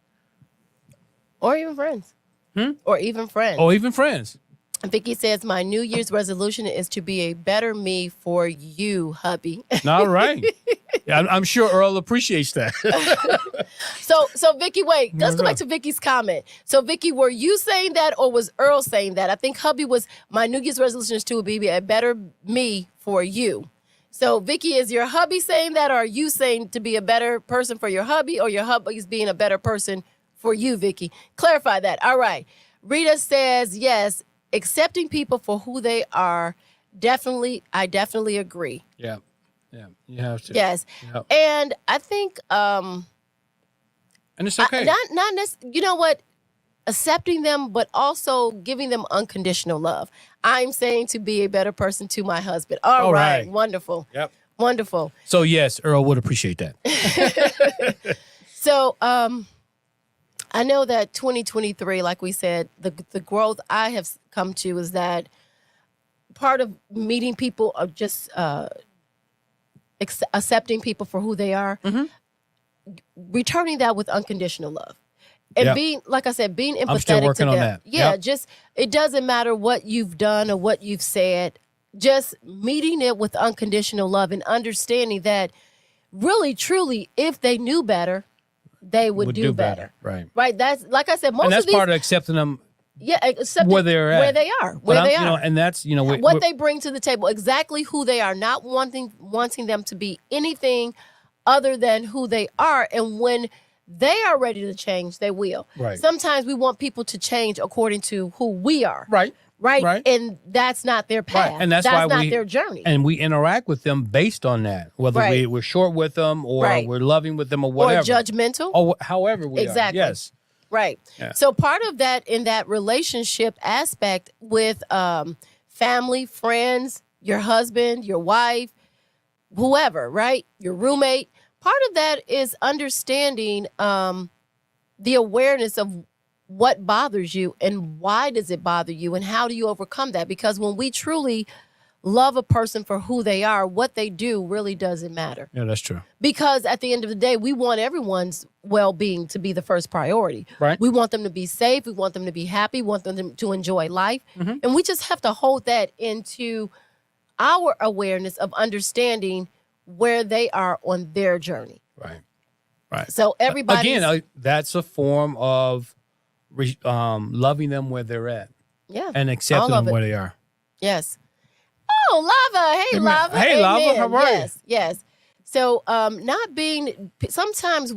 Speaker 2: Or even friends. Or even friends.
Speaker 1: Or even friends.
Speaker 2: Vicky says, my New Year's resolution is to be a better me for you, hubby.
Speaker 1: All right. I'm sure Earl appreciates that.
Speaker 2: So Vicky, wait, let's go back to Vicky's comment. So Vicky, were you saying that or was Earl saying that? I think hubby was, my New Year's resolution is to be a better me for you. So Vicky, is your hubby saying that, or are you saying to be a better person for your hubby, or your hubby is being a better person for you, Vicky? Clarify that. All right. Rita says, yes, accepting people for who they are, I definitely agree.
Speaker 1: Yeah, you have to.
Speaker 2: Yes,
Speaker 1: Yep.
Speaker 2: and I think,
Speaker 1: and it's okay.
Speaker 2: not you know what, accepting them, but also giving them unconditional love. I'm saying to be a better person to my husband. All right, wonderful.
Speaker 1: Yep,
Speaker 2: wonderful.
Speaker 1: So yes, Earl would appreciate that.
Speaker 2: So, I know that 2023, like we said, the growth I have come to is that part of meeting people are just accepting people for who they are, returning that with unconditional love. And being, like I said, being empathetic
Speaker 1: I'm still working
Speaker 2: to them.
Speaker 1: on that.
Speaker 2: Yeah,
Speaker 1: Yep.
Speaker 2: just, it doesn't matter what you've done or what you've said, just meeting it with unconditional love and understanding that really, truly, if they knew better, they would do better.
Speaker 1: Right.
Speaker 2: Right. That's, like I said, most
Speaker 1: And that's
Speaker 2: of these,
Speaker 1: part of accepting them
Speaker 2: accepting
Speaker 1: where they're at.
Speaker 2: where they are, where they are.
Speaker 1: And that's,
Speaker 2: what they bring to the table, exactly who they are, not wanting them to be anything other than who they are. And when they are ready to change, they will.
Speaker 1: Right.
Speaker 2: Sometimes we want people to change according to who we are.
Speaker 1: Right.
Speaker 2: Right. And that's not their path.
Speaker 1: Right. And that's why
Speaker 2: not their journey.
Speaker 1: And we interact with them based on that, whether we're short with them or we're loving with them or whatever.
Speaker 2: Or judgmental.
Speaker 1: Or however we are. Yes.
Speaker 2: Right. Yeah. So part of that in that relationship aspect with family, friends, your husband, your wife, whoever, right? Your roommate. Part of that is understanding the awareness of what bothers you and why does it bother you and how do you overcome that? Because when we truly love a person for who they are, what they do really doesn't matter.
Speaker 1: Yeah, that's true.
Speaker 2: Because at the end of the day, we want everyone's well-being to be the first priority.
Speaker 1: Right.
Speaker 2: We want them to be safe. We want them to be happy. We want them to enjoy life. And we just have to hold that into our awareness of understanding where they are on their journey.
Speaker 1: Right. Right.
Speaker 2: So everybody,
Speaker 1: Again, that's a form of loving them where they're at
Speaker 2: yeah,
Speaker 1: and accepting
Speaker 2: all of
Speaker 1: them
Speaker 2: it.
Speaker 1: where they are.
Speaker 2: Yes. Oh, Lava. Hey,
Speaker 1: Amen.
Speaker 2: Lava.
Speaker 1: Hey, Lava.
Speaker 2: Amen.
Speaker 1: How are you?
Speaker 2: Yes, yes. So, sometimes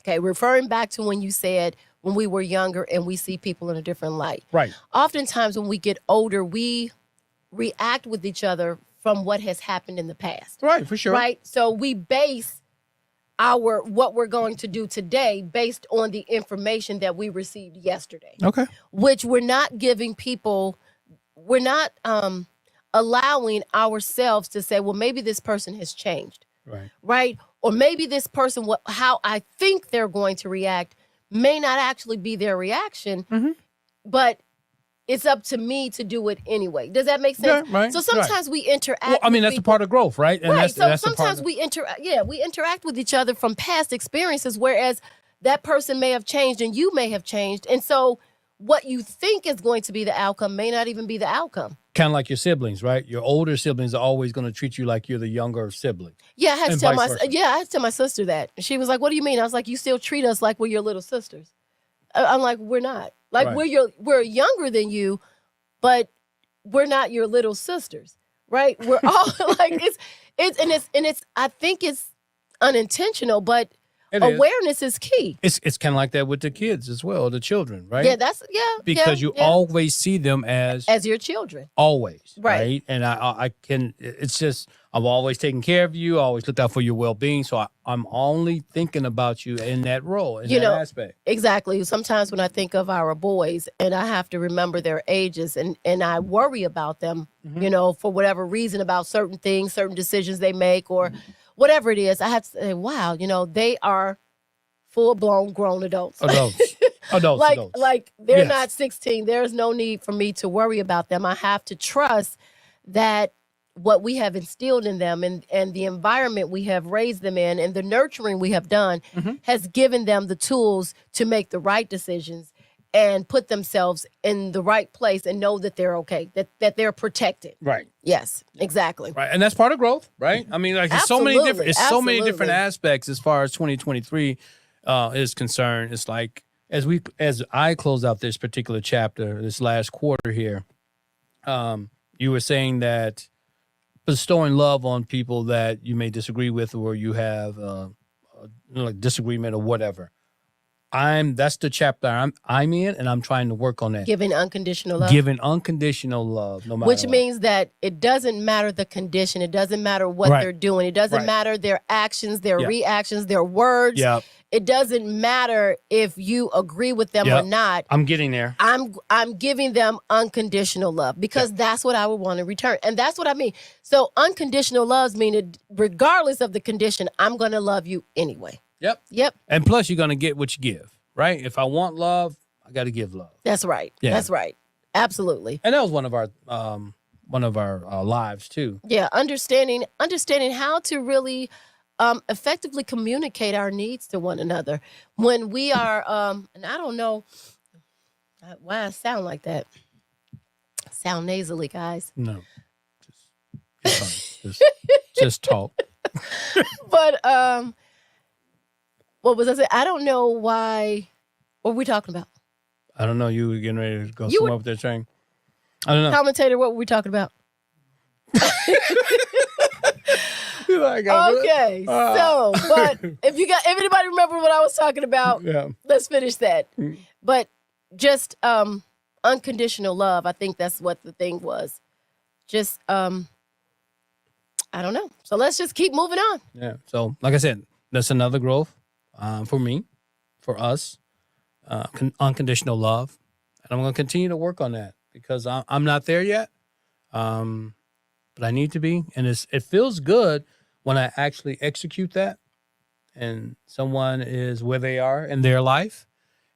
Speaker 2: referring back to when you said when we were younger and we see people in a different light.
Speaker 1: Right.
Speaker 2: Oftentimes when we get older, we react with each other from what has happened in the past.
Speaker 1: Right, for sure.
Speaker 2: Right? So we base what we're going to do today based on the information that we received yesterday.
Speaker 1: Okay.
Speaker 2: Which we're not giving people, we're not allowing ourselves to say, well, maybe this person has changed.
Speaker 1: Right.
Speaker 2: Right? Or maybe this person, how I think they're going to react may not actually be their reaction, but it's up to me to do it anyway. Does that make sense?
Speaker 1: Yeah, right.
Speaker 2: So sometimes we interact.
Speaker 1: Well, I mean,
Speaker 2: with
Speaker 1: that's a
Speaker 2: people.
Speaker 1: part of growth, right? And
Speaker 2: Right. So
Speaker 1: that's
Speaker 2: sometimes we interact with each other from past experiences, whereas that person may have changed and you may have changed. And so what you think is going to be the outcome may not even be the outcome.
Speaker 1: kind of like your siblings, right? Your older siblings are always going to treat you like you're the younger sibling.
Speaker 2: Yeah, I had to
Speaker 1: And
Speaker 2: tell
Speaker 1: vice versa.
Speaker 2: I had to tell my sister that. And she was like, "What do you mean?" I was like, "You still treat us like we're your little sisters." I'm like, "We're not. Like
Speaker 1: Right.
Speaker 2: we're younger than you, but we're not your little sisters, right? We're all like it's I think it's unintentional, but
Speaker 1: It is.
Speaker 2: awareness is key.
Speaker 1: It's kind of like that with the kids as well, the children, right?
Speaker 2: Yeah,
Speaker 1: because you
Speaker 2: yeah.
Speaker 1: always see them as
Speaker 2: your children.
Speaker 1: always,
Speaker 2: Right.
Speaker 1: right? And I can. It's just I've always taken care of you. I always looked out for your well being. So I'm only thinking about you in that role, in that aspect.
Speaker 2: Exactly. Sometimes when I think of our boys and I have to remember their ages and I worry about them, for whatever reason about certain things, certain decisions they make or whatever it is, I have to say, wow, they are full-blown grown adults.
Speaker 1: Adults.
Speaker 2: Like they're
Speaker 1: Yes.
Speaker 2: not 16. There's no need for me to worry about them. I have to trust that what we have instilled in them and the environment we have raised them in and the nurturing we have done has given them the tools to make the right decisions and put themselves in the right place and know that they're okay, that they're protected.
Speaker 1: Right.
Speaker 2: Yes, exactly.
Speaker 1: Right. And that's part of growth, right? I mean, like it's so many different
Speaker 2: Absolutely.
Speaker 1: aspects as far as 2023 is concerned. It's like as I close out this particular chapter, this last quarter here, you were saying that bestowing love on people that you may disagree with or you have like disagreement or whatever. That's the chapter I'm in, and I'm trying to work on that.
Speaker 2: Giving unconditional love.
Speaker 1: Giving unconditional love, no matter
Speaker 2: Which
Speaker 1: what.
Speaker 2: means that it doesn't matter the condition. It doesn't matter what
Speaker 1: Right.
Speaker 2: they're doing. It doesn't
Speaker 1: Right.
Speaker 2: matter their actions, their
Speaker 1: Yeah.
Speaker 2: reactions, their words.
Speaker 1: Yeah,
Speaker 2: It doesn't matter if you agree with them or
Speaker 1: Yep.
Speaker 2: not.
Speaker 1: I'm getting there.
Speaker 2: I'm giving them unconditional love because that's what I would want to return. And that's what I mean. So unconditional loves mean that regardless of the condition, I'm going to love you anyway.
Speaker 1: Yep.
Speaker 2: Yep.
Speaker 1: And plus, you're gonna get what you give, right? If I want love, I got to give love.
Speaker 2: That's right.
Speaker 1: Yeah.
Speaker 2: That's right. Absolutely.
Speaker 1: And that was one of our lives too.
Speaker 2: Yeah, understanding how to really effectively communicate our needs to one another when we are and I don't know why I sound like that. Sound nasally, guys.
Speaker 1: No, just talk.
Speaker 2: But what was I saying? I don't know why. What were we talking about?
Speaker 1: I don't know. You were getting ready to go
Speaker 2: You
Speaker 1: somewhere
Speaker 2: were-
Speaker 1: with that train. I don't know.
Speaker 2: Commentator, what were we talking about?
Speaker 1: Like,
Speaker 2: Okay, so but if anybody remember what I was talking about,
Speaker 1: yeah.
Speaker 2: let's finish that. But just unconditional love, I think that's what the thing was. Just I don't know. So let's just keep moving on.
Speaker 1: Yeah. So, like I said, that's another growth for me, for us, unconditional love. And I'm going to continue to work on that because I'm not there yet, but I need to be. And it feels good when I actually execute that and someone is where they are in their life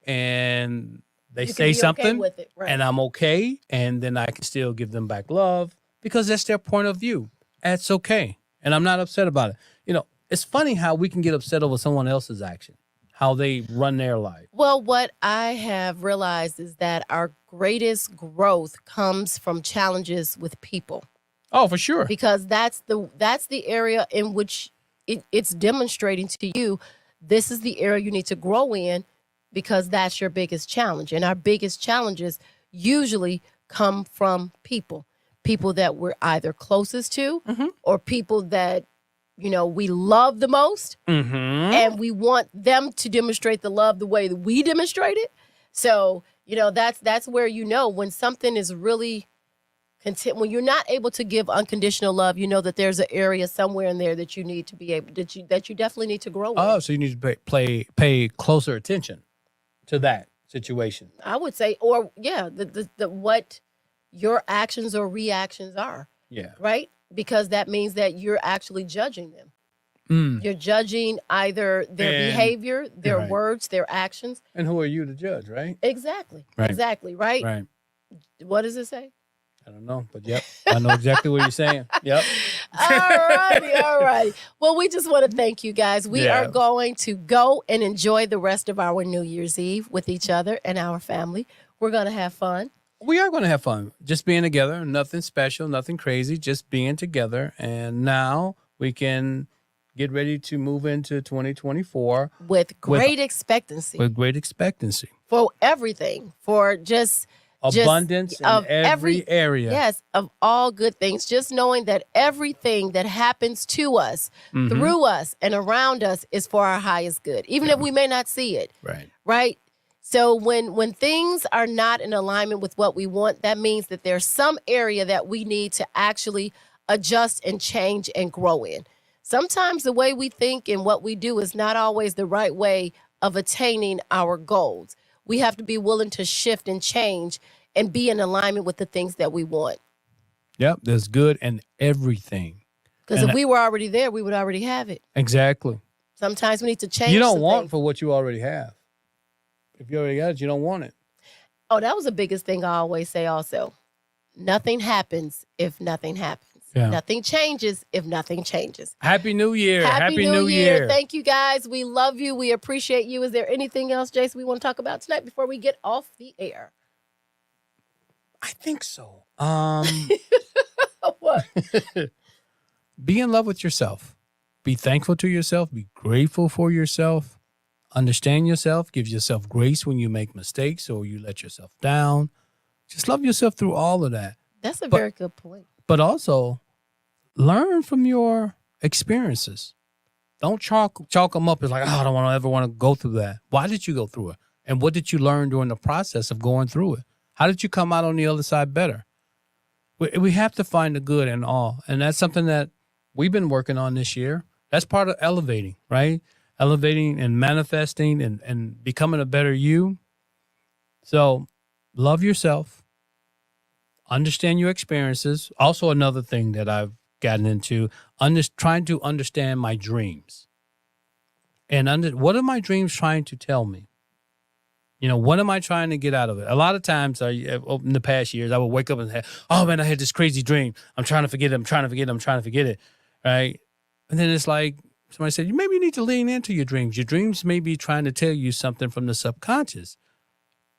Speaker 1: and They
Speaker 2: You can
Speaker 1: say
Speaker 2: be okay
Speaker 1: something
Speaker 2: with it, right.
Speaker 1: and I'm okay. And then I can still give them back love because that's their point of view. That's okay. And I'm not upset about it. It's funny how we can get upset over someone else's action, how they run their life.
Speaker 2: Well, what I have realized is that our greatest growth comes from challenges with people,
Speaker 1: Oh, for sure.
Speaker 2: because that's the area in which it's demonstrating to you this is the area you need to grow in, because that's your biggest challenge. And our biggest challenges usually come from people that we're either closest to, or people that we love the most,
Speaker 1: Mm-hmm.
Speaker 2: and we want them to demonstrate the love the way that we demonstrate it. So, that's where when something is really when you're not able to give unconditional love, that there's an area somewhere in there that you need to be able that you definitely need to grow in.
Speaker 1: Oh, so you need to pay closer attention to that situation.
Speaker 2: I would say, or yeah, the what your actions or reactions are,
Speaker 1: Yeah.
Speaker 2: right? Because that means that you're actually judging them. You're judging either their behavior, their
Speaker 1: right.
Speaker 2: words, their actions.
Speaker 1: And who are you to judge, right?
Speaker 2: Exactly.
Speaker 1: Right.
Speaker 2: Exactly. Right?
Speaker 1: Right.
Speaker 2: What does it say?
Speaker 1: I don't know, but yep, I know exactly what you're saying. Yep.
Speaker 2: All righty. Well, we just want to thank you guys. We
Speaker 1: Yeah.
Speaker 2: are going to go and enjoy the rest of our New Year's Eve with each other and our family. We're going to have fun.
Speaker 1: We are going to have fun. Just being together. Nothing special, nothing crazy, just being together. And now we can get ready to move into 2024
Speaker 2: With great expectancy
Speaker 1: with great expectancy.
Speaker 2: for everything, for just
Speaker 1: Abundance
Speaker 2: of
Speaker 1: in every area.
Speaker 2: Yes, of all good things. Just knowing that everything that happens to us, through us, and around us is for our highest good, even if we may not see it.
Speaker 1: Right.
Speaker 2: Right? So when things are not in alignment with what we want, that means that there's some area that we need to actually adjust and change and grow in. Sometimes the way we think and what we do is not always the right way of attaining our goals. We have to be willing to shift and change and be in alignment with the things that we want.
Speaker 1: Yep. There's good in everything.
Speaker 2: Because if we were already there, we would already have it.
Speaker 1: Exactly.
Speaker 2: Sometimes we need to change.
Speaker 1: You don't
Speaker 2: some
Speaker 1: want
Speaker 2: things.
Speaker 1: for what you already have. If you already got it, you don't want it.
Speaker 2: Oh, that was the biggest thing I always say also. Nothing happens if nothing happens.
Speaker 1: Yeah.
Speaker 2: Nothing changes if nothing changes.
Speaker 1: Happy New Year.
Speaker 2: Happy New Year. Thank you, guys. We love you. We appreciate you. Is there anything else, Jason, we want to talk about tonight before we get off the air?
Speaker 1: I think so.
Speaker 2: What?
Speaker 1: Be in love with yourself. Be thankful to yourself. Be grateful for yourself. Understand yourself. Give yourself grace when you make mistakes or you let yourself down. Just love yourself through all of that.
Speaker 2: That's a very good point.
Speaker 1: But also learn from your experiences. Don't chalk them up as like, oh, I don't ever want to go through that. Why did you go through it? And what did you learn during the process of going through it? How did you come out on the other side better? We have to find the good in all. And that's something that we've been working on this year. That's part of elevating, right? Elevating and manifesting and becoming a better you. So love yourself. Understand your experiences. Also, another thing that I've gotten into, trying to understand my dreams. And what are my dreams trying to tell me? What am I trying to get out of it? A lot of times in the past years, I would wake up and say, oh, man, I had this crazy dream. I'm trying to forget it. I'm trying to forget it. Right? And then it's like somebody said, maybe you need to lean into your dreams. Your dreams may be trying to tell you something from the subconscious.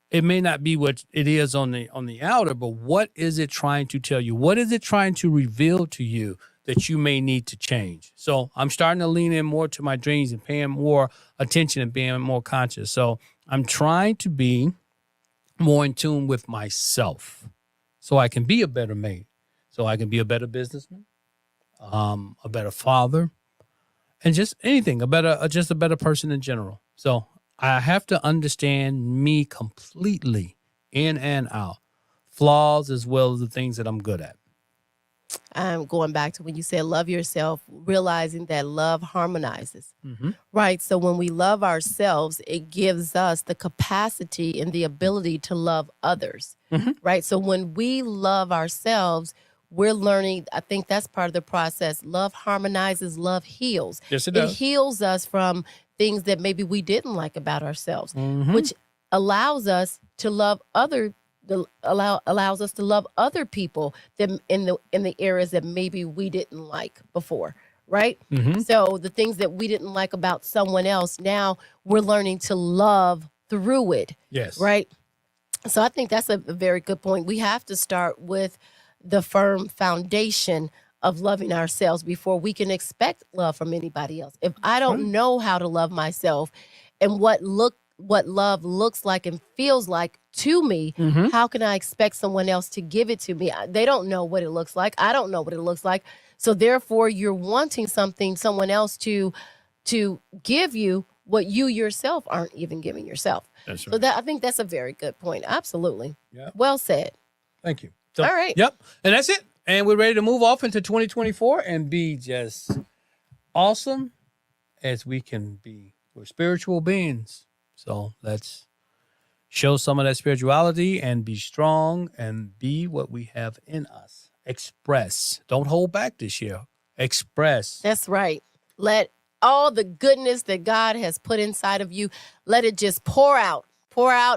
Speaker 1: It may not be what it is on the outer, but what is it trying to tell you? What is it trying to reveal to you that you may need to change? So I'm starting to lean in more to my dreams and paying more attention and being more conscious. So I'm trying to be more in tune with myself so I can be a better mate, so I can be a better businessman, a better father, and just anything, a better person in general. So I have to understand me completely, in and out, flaws as well as the things that I'm good at.
Speaker 2: I'm going back to when you said love yourself, realizing that love harmonizes, right? So when we love ourselves, it gives us the capacity and the ability to love others, right? So when we love ourselves, we're learning, I think that's part of the process. Love harmonizes, love heals.
Speaker 1: Yes, it does.
Speaker 2: It heals us from things that maybe we didn't like about ourselves, which allows us to love allows us to love other people that in the areas that maybe we didn't like before, right?
Speaker 1: Mm-hmm.
Speaker 2: So the things that we didn't like about someone else, now we're learning to love through it.
Speaker 1: Yes.
Speaker 2: Right. So I think that's a very good point. We have to start with the firm foundation of loving ourselves before we can expect love from anybody else. If I don't know how to love myself and what love looks like and feels like to me, how can I expect someone else to give it to me? They don't know what it looks like. I don't know what it looks like. So therefore, you're wanting someone else to give you what you yourself aren't even giving yourself.
Speaker 1: That's right.
Speaker 2: So I think that's a very good point. Absolutely.
Speaker 1: Yeah.
Speaker 2: Well said.
Speaker 1: Thank you. So,
Speaker 2: all right.
Speaker 1: Yep. And that's it. And we're ready to move off into 2024 and be just awesome as we can be. We're spiritual beings. So let's show some of that spirituality and be strong and be what we have in us. Express. Don't hold back this year. Express.
Speaker 2: That's right. Let all the goodness that God has put inside of you, let it just pour out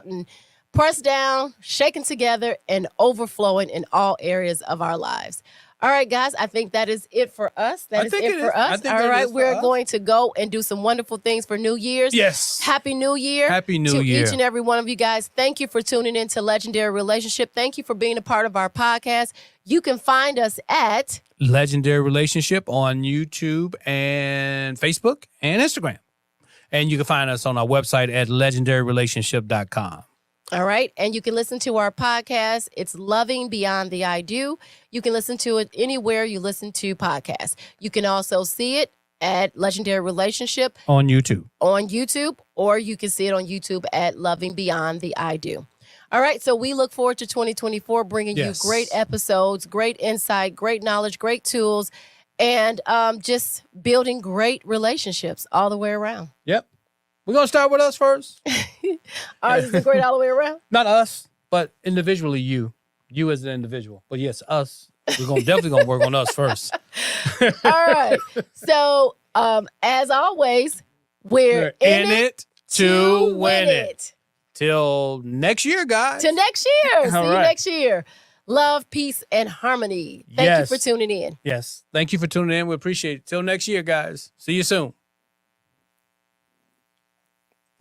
Speaker 2: and press down, shaken together, and overflowing in all areas of our lives. All right, guys, I think that is it for us. That is it for us. All right, we're going to go and do some wonderful things for New Year's.
Speaker 1: Yes.
Speaker 2: Happy New Year.
Speaker 1: Happy New Year.
Speaker 2: To each and every one of you guys. Thank you for tuning in to Legendary Relationship. Thank you for being a part of our podcast. You can find us at
Speaker 1: Legendary Relationship on YouTube and Facebook and Instagram. And you can find us on our website at legendaryrelationship.com.
Speaker 2: All right. And you can listen to our podcast. It's Loving Beyond the I Do. You can listen to it anywhere you listen to podcasts. You can also see it at Legendary Relationship
Speaker 1: on YouTube.
Speaker 2: Or you can see it on YouTube at Loving Beyond the I Do. All right. So we look forward to 2024, bringing you great episodes, great insight, great knowledge, great tools, and just building great relationships all the way around.
Speaker 1: Yep. We're going to start with us first.
Speaker 2: Ours is great all the way around?
Speaker 1: Not us, but individually you. You as an individual. But yes, us. We're definitely going to work on us first.
Speaker 2: All right. So, as always, we're in it to win it.
Speaker 1: Till next year, guys.
Speaker 2: Till next year. See you
Speaker 1: right.
Speaker 2: next year. Love, peace, and harmony. Thank you for tuning in.
Speaker 1: Yes. Thank you for tuning in. We appreciate it. Till next year, guys. See you soon.